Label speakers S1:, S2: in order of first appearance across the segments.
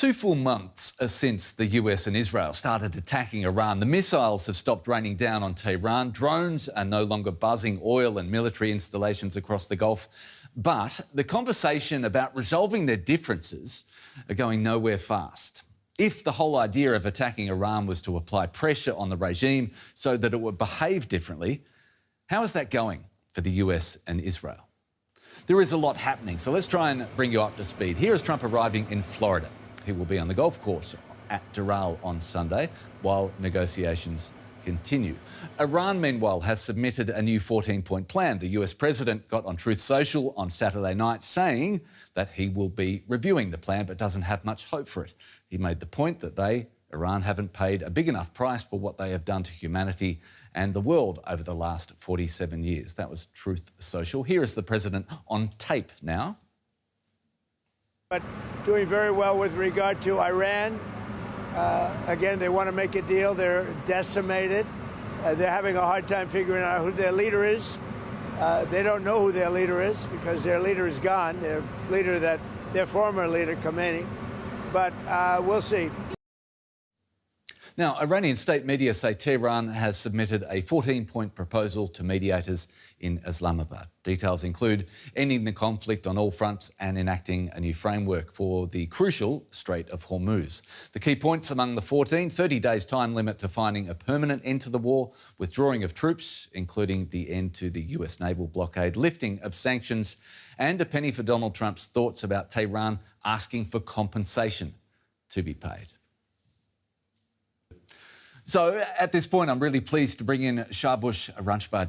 S1: 2 full months since the US and Israel started attacking Iran, the missiles have stopped raining down on Tehran. Drones are no longer buzzing oil and military installations across the Gulf. But the conversation about resolving their differences are going nowhere fast. If the whole idea of attacking Iran was to apply pressure on the regime so that it would behave differently, how is that going for the US and Israel? There is a lot happening, so let's try and bring you up to speed. Here is Trump arriving in Florida. He will be on the golf course at Doral on Sunday while negotiations continue. Iran, meanwhile, has submitted a new 14-point plan. The US president got on Truth Social on Saturday night saying that he will be reviewing the plan but doesn't have much hope for it. He made the point that Iran haven't paid a big enough price for what they have done to humanity and the world over the last 47 years. That was Truth Social. Here is the president on tape now.
S2: But doing very well with regard to Iran. Again, they want to make a deal. They're decimated. They're having a hard time figuring out who their leader is. They don't know who their leader is because their leader is gone. Their former leader, Khomeini. But we'll see.
S1: Now, Iranian state media say Tehran has submitted a 14-point proposal to mediators in Islamabad. Details include ending the conflict on all fronts and enacting a new framework for the crucial Strait of Hormuz. The key points among the 14: 30 days time limit to finding a permanent end to the war, withdrawing of troops, including the end to the US naval blockade, lifting of sanctions, and a penny for Donald Trump's thoughts about Tehran asking for compensation to be paid. So at this point, I'm really pleased to bring in Siavush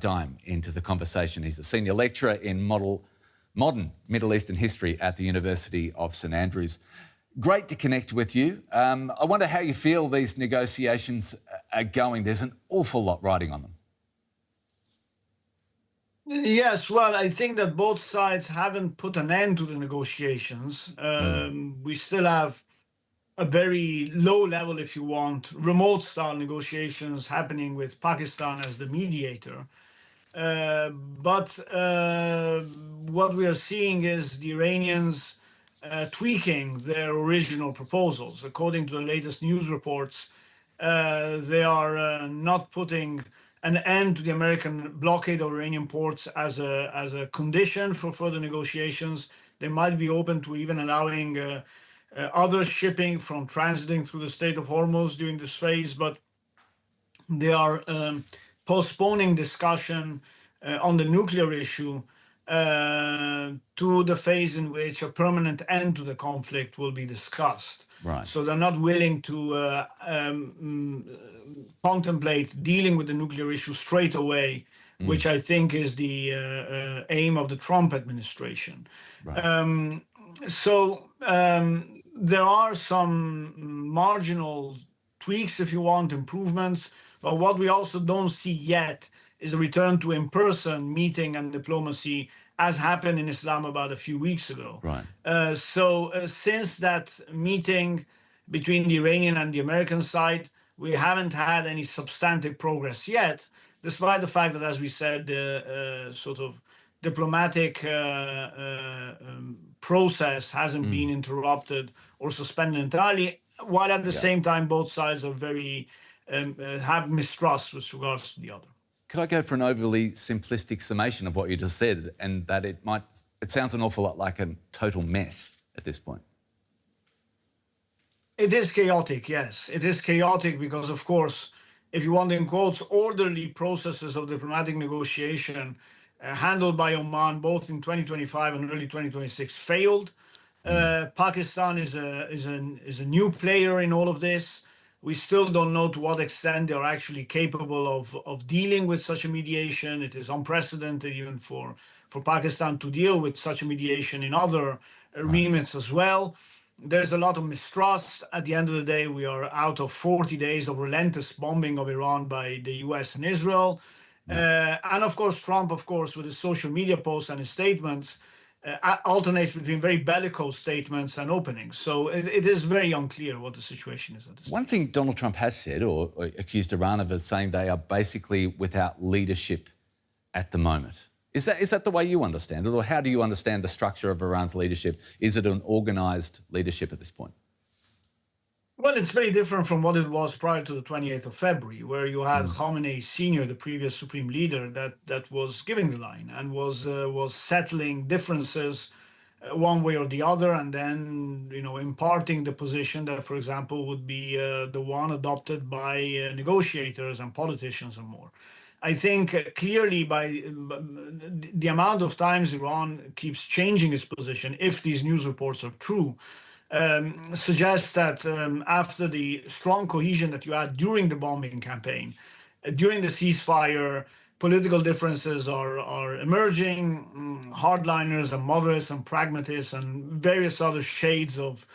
S1: Daemi into the conversation. He's a senior lecturer in modern Middle Eastern history at the University of St Andrews. Great to connect with you. I wonder how you feel these negotiations are going. There's an awful lot riding on them.
S3: Yes, well, I think that both sides haven't put an end to the negotiations. We still have a very low level, if you want, remote-style negotiations happening with Pakistan as the mediator. But what we are seeing is the Iranians tweaking their original proposals. According to the latest news reports, they are not putting an end to the American blockade of Iranian ports as a condition for further negotiations. They might be open to even allowing other shipping from transiting through the Strait of Hormuz during this phase, but they are postponing discussion on the nuclear issue to the phase in which a permanent end to the conflict will be discussed.
S1: Right.
S3: So they're not willing to contemplate dealing with the nuclear issue straight away, which I think is the aim of the Trump administration. Right. There are some marginal tweaks, if you want, improvements, but what we also don't see yet is a return to in-person meeting and diplomacy as happened in Islamabad a few weeks ago.
S1: Right.
S3: Since that meeting between the Iranian and the American side, we haven't had any substantive progress yet, despite the fact that, as we said, the sort of diplomatic process hasn't been interrupted or suspended entirely, while at the same time both sides are very have mistrust with regards to the other.
S1: Could I go for an overly simplistic summation of what you just said, and that it sounds an awful lot like a total mess at this point?
S3: It is chaotic, yes. It is chaotic because, of course, if you want, in quotes, orderly processes of diplomatic negotiation handled by Oman both in 2025 and early 2026 failed. Pakistan is a new player in all of this. We still don't know to what extent they are actually capable of dealing with such a mediation. It is unprecedented even for Pakistan to deal with such a mediation in other remits as well. There's a lot of mistrust. At the end of the day, we are out of 40 days of relentless bombing of Iran by the US and Israel. And of course, Trump, with his social media posts and his statements, alternates between very bellicose statements and openings. So it is very unclear what the situation is at this
S1: One thing Donald Trump has said, or accused Iran of, is saying they are basically without leadership at the moment. Is that the way you understand it, or how do you understand the structure of Iran's leadership? Is it an organised leadership at this point?
S3: Well, it's very different from what it was prior to the 28th of February, where you had Khamenei Senior, the previous supreme leader, that was giving the line and was settling differences one way or the other, and then imparting the position that, for example, would be the one adopted by negotiators and politicians and more. I think clearly by the amount of times Iran keeps changing its position, if these news reports are true, suggests that after the strong cohesion that you had during the bombing campaign, during the ceasefire, political differences are emerging, hardliners and moderates and pragmatists and various other shades of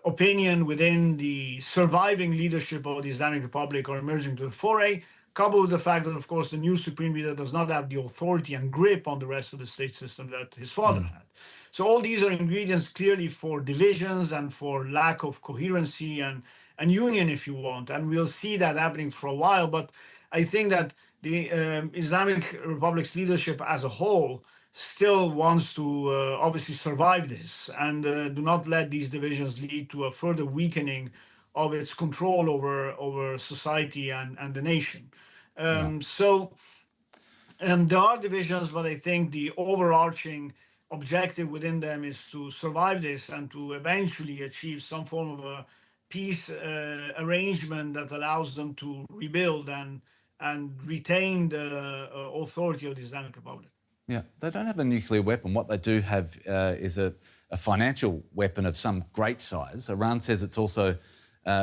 S3: opinion within the surviving leadership of the Islamic Republic are emerging to the foray, coupled with the fact that, of course, the new supreme leader does not have the authority and grip on the rest of the state system that his father had. So all these are ingredients clearly for divisions and for lack of coherency and union, if you want. And we'll see that happening for a while. But I think that the Islamic Republic's leadership as a whole still wants to obviously survive this and do not let these divisions lead to a further weakening of its control over society and the nation. There are divisions, but I think the overarching objective within them is to survive this and to eventually achieve some form of a peace arrangement that allows them to rebuild and retain the authority of the Islamic Republic.
S1: Yeah, they don't have a nuclear weapon. What they do have is a financial weapon of some great size. Iran says it's also,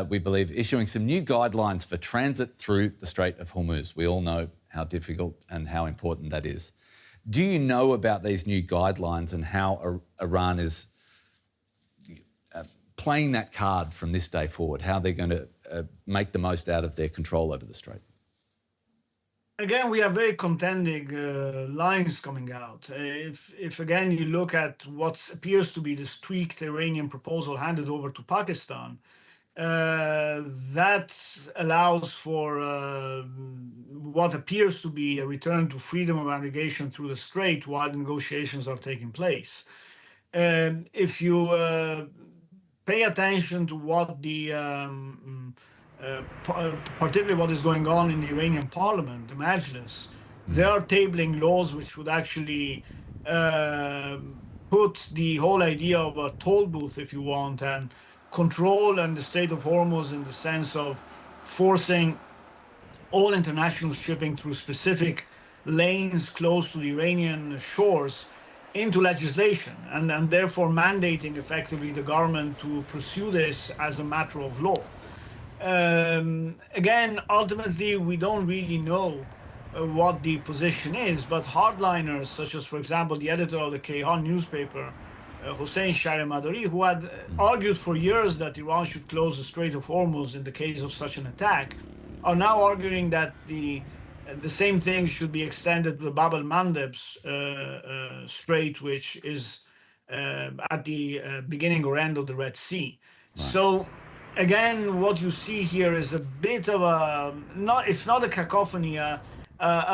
S1: we believe, issuing some new guidelines for transit through the Strait of Hormuz. We all know how difficult and how important that is. Do you know about these new guidelines and how Iran is playing that card from this day forward, how they're going to make the most out of their control over the strait?
S3: Again, we have very contending lines coming out. If again you look at what appears to be this tweaked Iranian proposal handed over to Pakistan, that allows for what appears to be a return to freedom of navigation through the strait while the negotiations are taking place. If you pay attention to what the particularly what is going on in the Iranian parliament, the Majlis, they are tabling laws which would actually put the whole idea of a toll booth, if you want, and control and the Strait of Hormuz in the sense of forcing all international shipping through specific lanes close to the Iranian shores into legislation, and therefore mandating effectively the government to pursue this as a matter of law. Again, ultimately, we don't really know what the position is, but hardliners, such as, for example, the editor of the Kayhan newspaper, Hossein Shahrimadari, who had argued for years that Iran should close the Strait of Hormuz in the case of such an attack, are now arguing that the same thing should be extended to the Bab el-Mandeb Strait, which is at the beginning or end of the Red Sea. Right. So, again, what you see here is a bit of a, if not a cacophony, a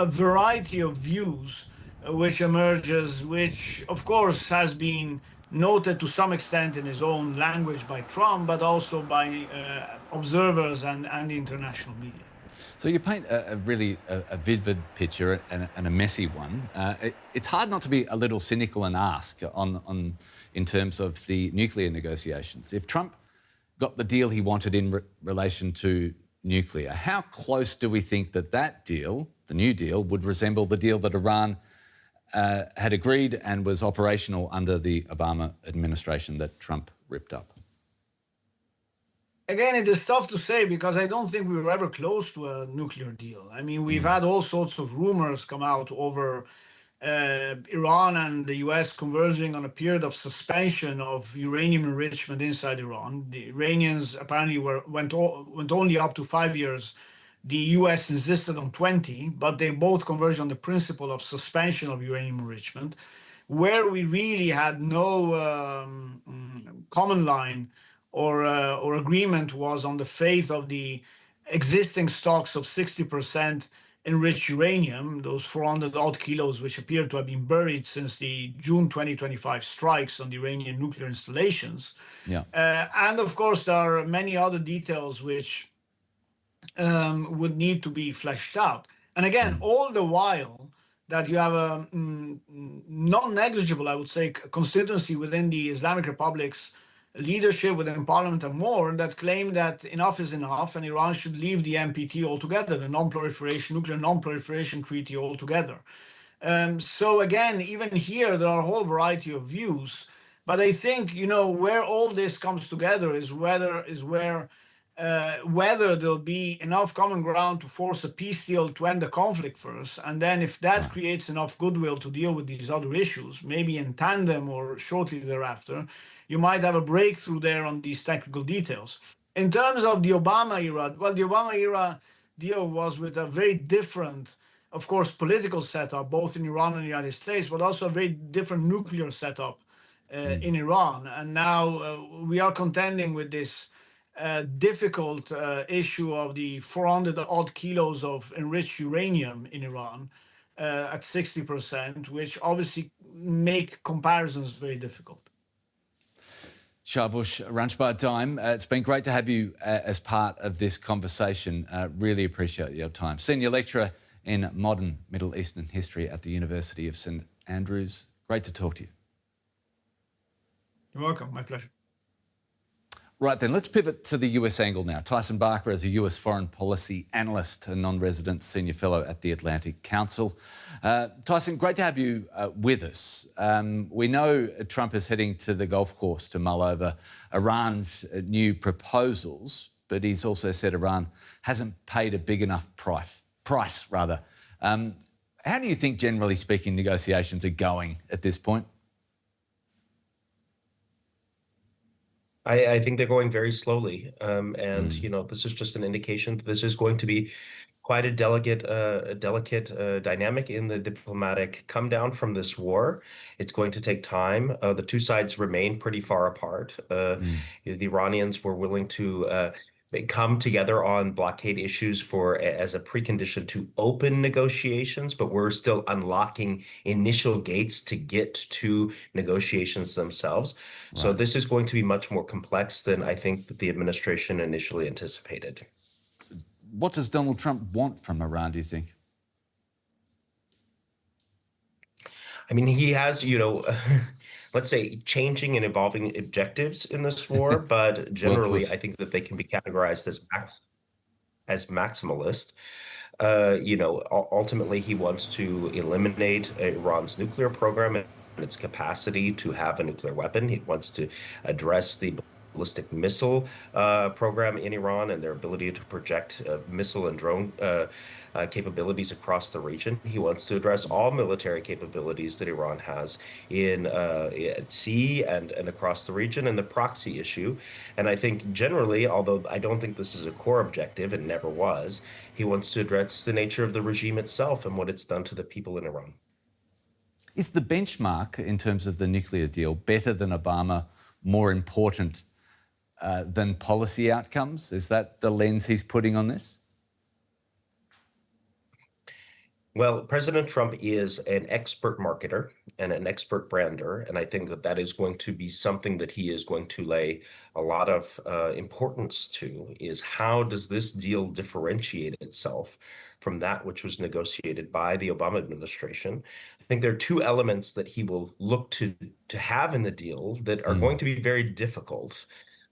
S3: variety of views which emerges, which, of course, has been noted to some extent in his own language by Trump, but also by observers and the international media.
S1: So you paint a really vivid picture and a messy one. It's hard not to be a little cynical and ask in terms of the nuclear negotiations. If Trump got the deal he wanted in relation to nuclear, how close do we think that deal, the new deal, would resemble the deal that Iran had agreed and was operational under the Obama administration that Trump ripped up?
S3: Again, it is tough to say because I don't think we were ever close to a nuclear deal. I mean, we've had all sorts of rumors come out over Iran and the US converging on a period of suspension of uranium enrichment inside Iran. The Iranians apparently went only up to 5 years. The US insisted on 20, but they both converged on the principle of suspension of uranium enrichment, where we really had no common line or agreement was on the faith of the existing stocks of 60% enriched uranium, those 400 odd kilos, which appear to have been buried since the June 2025 strikes on the Iranian nuclear installations.
S1: Yeah.
S3: And of course, there are many other details which would need to be fleshed out. And again, all the while that you have a non-negligible, I would say, constituency within the Islamic Republic's leadership, within parliament and more, that claim that enough is enough and Iran should leave the NPT altogether, the nuclear non-proliferation treaty altogether. So again, even here, there are a whole variety of views. But I think, where all this comes together is whether there'll be enough common ground to force a peace deal to end the conflict first. And then if that creates enough goodwill to deal with these other issues, maybe in tandem or shortly thereafter, you might have a breakthrough there on these technical details. In terms of the Obama era, well, the Obama era deal was with a very different, of course, political setup, both in Iran and the United States, but also a very different nuclear setup in Iran. And now we are contending with this difficult issue of the 400 odd kilos of enriched uranium in Iran at 60%, which obviously make comparisons very difficult.
S1: Siavush, Randjbar, Daemi, it's been great to have you as part of this conversation. Really appreciate your time. Senior lecturer in modern Middle Eastern history at the University of St Andrews. Great to talk to you.
S3: You're welcome. My pleasure.
S1: Right then, let's pivot to the US angle now. Tyson Barker is a US foreign policy analyst and non-resident senior fellow at the Atlantic Council. Tyson, great to have you with us. We know Trump is heading to the golf course to mull over Iran's new proposals, but he's also said Iran hasn't paid a big enough price. How do you think, generally speaking, negotiations are going at this point?
S4: I think they're going very slowly, this is just an indication that this is going to be quite a delicate dynamic in the diplomatic come down from this war. It's going to take time. The two sides remain pretty far apart. The Iranians were willing to come together on blockade issues as a precondition to open negotiations, but we're still unlocking initial gates to get to negotiations themselves. Right. So this is going to be much more complex than I think that the administration initially anticipated.
S1: What does Donald Trump want from Iran, do you think?
S4: I mean, he has, let's say, changing and evolving objectives in this war, but generally, I think that they can be categorized as maximalist. Ultimately, he wants to eliminate Iran's nuclear program and its capacity to have a nuclear weapon. He wants to address the ballistic missile program in Iran and their ability to project missile and drone capabilities across the region. He wants to address all military capabilities that Iran has at sea and across the region, and the proxy issue. And I think generally, although I don't think this is a core objective, it never was, he wants to address the nature of the regime itself and what it's done to the people in Iran.
S1: Is the benchmark in terms of the nuclear deal better than Obama, more important than policy outcomes? Is that the lens he's putting on this?
S4: Well, President Trump is an expert marketer and an expert brander, and I think that that is going to be something that he is going to lay a lot of importance to, is how does this deal differentiate itself from that which was negotiated by the Obama administration. I think there are two elements that he will look to have in the deal that are going to be very difficult.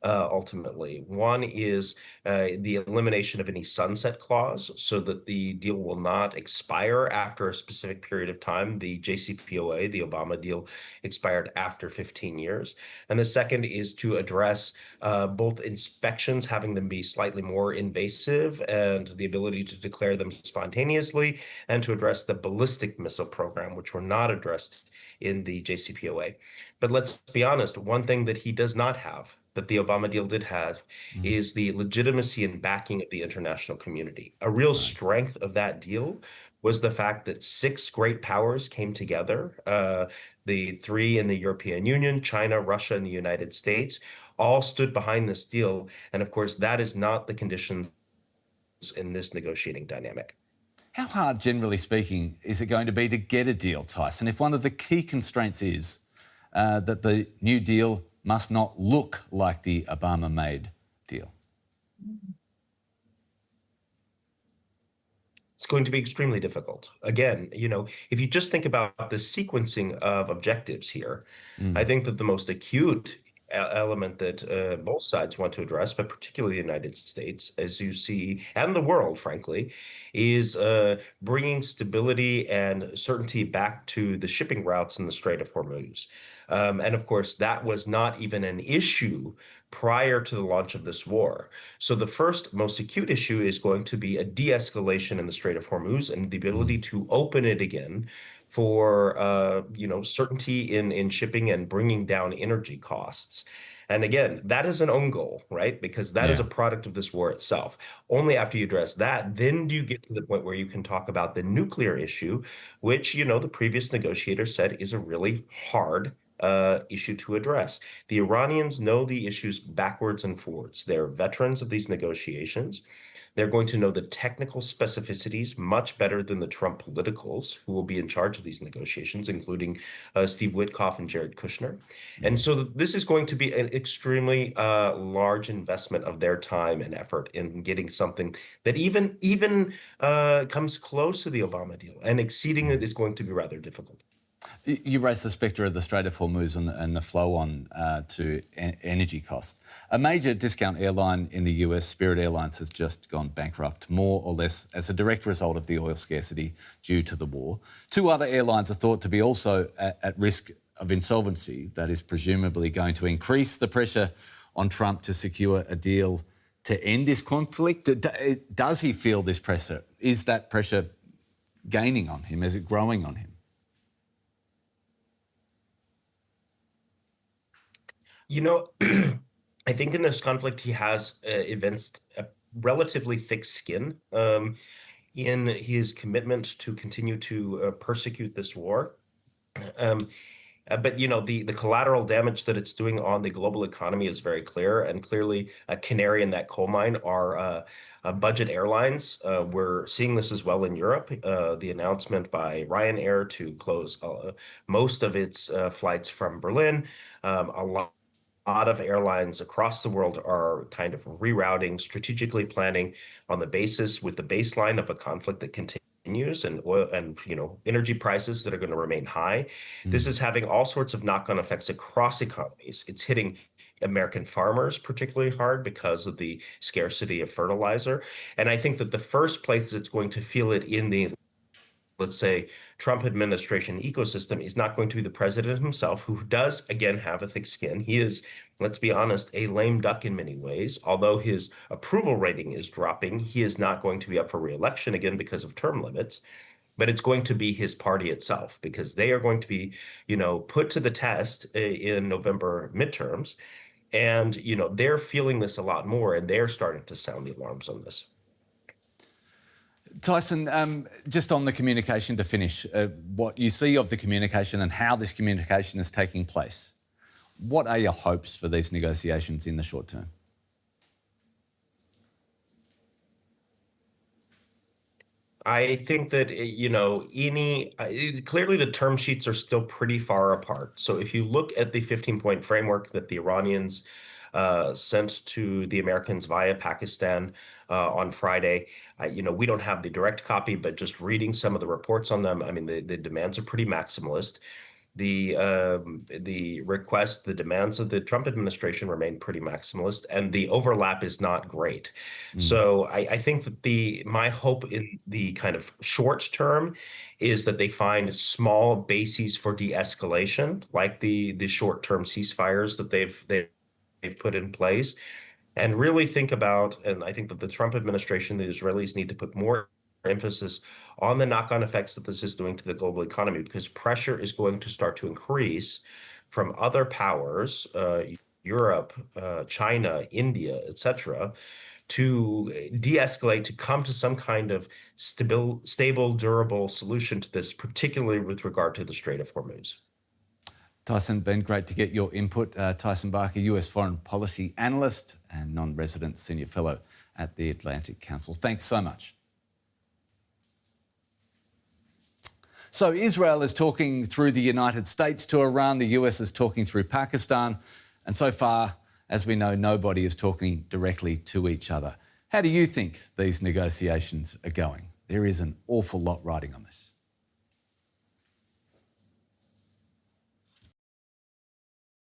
S4: Ultimately. One is the elimination of any sunset clause so that the deal will not expire after a specific period of time. The JCPOA, the Obama deal, expired after 15 years. And the second is to address both inspections, having them be slightly more invasive, and the ability to declare them spontaneously, and to address the ballistic missile program, which were not addressed in the JCPOA. But let's be honest, one thing that he does not have, that the Obama deal did have, is the legitimacy and backing of the international community. A real strength of that deal was the fact that 6 great powers came together, the 3 in the European Union, China, Russia, and the United States, all stood behind this deal. And of course, that is not the conditions in this negotiating dynamic.
S1: How hard, generally speaking, is it going to be to get a deal, Tyson, if one of the key constraints is that the new deal must not look like the Obama-made deal?
S4: It's going to be extremely difficult. Again, if you just think about the sequencing of objectives here, I think that the most acute element that both sides want to address, but particularly the United States, as you see, and the world, frankly, is bringing stability and certainty back to the shipping routes in the Strait of Hormuz. And of course, that was not even an issue prior to the launch of this war. So the first most acute issue is going to be a de-escalation in the Strait of Hormuz and the ability to open it again for certainty in shipping and bringing down energy costs. And again, that is an own goal, right? Because that is a product of this war itself. Only after you address that, then do you get to the point where you can talk about the nuclear issue, which, the previous negotiator said is a really hard issue to address. The Iranians know the issues backwards and forwards. They're veterans of these negotiations. They're going to know the technical specificities much better than the Trump politicals who will be in charge of these negotiations, including Steve Witkoff and Jared Kushner. And so this is going to be an extremely large investment of their time and effort in getting something that even comes close to the Obama deal, and exceeding it is going to be rather difficult.
S1: You raised the spectre of the Strait of Hormuz and the flow-on to energy costs. A major discount airline in the US, Spirit Airlines, has just gone bankrupt, more or less as a direct result of the oil scarcity due to the war. Two other airlines are thought to be also at risk of insolvency. That is presumably going to increase the pressure on Trump to secure a deal to end this conflict. Does he feel this pressure? Is that pressure gaining on him? Is it growing on him?
S4: I think in this conflict, he has evinced a relatively thick skin in his commitment to continue to persecute this war. But, the collateral damage that it's doing on the global economy is very clear. And clearly, a canary in that coal mine are budget airlines. We're seeing this as well in Europe. The announcement by Ryanair to close most of its flights from Berlin. A lot of airlines across the world are kind of rerouting, strategically planning on the baseline of a conflict that continues, and oil and energy prices that are going to remain high. This is having all sorts of knock-on effects across economies. It's hitting American farmers particularly hard because of the scarcity of fertilizer. And I think that the first place it's going to feel it in the, let's say, Trump administration ecosystem is not going to be the president himself, who does, again, have a thick skin. He is, let's be honest, a lame duck in many ways. Although his approval rating is dropping, he is not going to be up for re-election again because of term limits. But it's going to be his party itself, because they are going to be, put to the test in November midterms. And, they're feeling this a lot more, and they're starting to sound the alarms on this.
S1: Tyson, just on the communication to finish, what you see of the communication and how this communication is taking place, what are your hopes for these negotiations in the short term?
S4: I think that, clearly the term sheets are still pretty far apart. So if you look at the 15-point framework that the Iranians sent to the Americans via Pakistan on Friday, we don't have the direct copy, but just reading some of the reports on them, I mean, the demands are pretty maximalist. The demands of the Trump administration remain pretty maximalist, and the overlap is not great. So I think that my hope in the kind of short term is that they find small bases for de-escalation, like the short-term ceasefires that they've put in place, and really think about, and I think that the Trump administration, the Israelis need to put more emphasis on the knock-on effects that this is doing to the global economy, because pressure is going to start to increase from other powers, Europe, China, India, etc., to de-escalate, to come to some kind of stable, durable solution to this, particularly with regard to the Strait of Hormuz.
S1: Tyson, been great to get your input. Tyson Barker, US foreign policy analyst and non-resident senior fellow at the Atlantic Council. Thanks so much. So Israel is talking through the United States to Iran, the US is talking through Pakistan, and so far, as we know, nobody is talking directly to each other. How do you think these negotiations are going? There is an awful lot riding on this.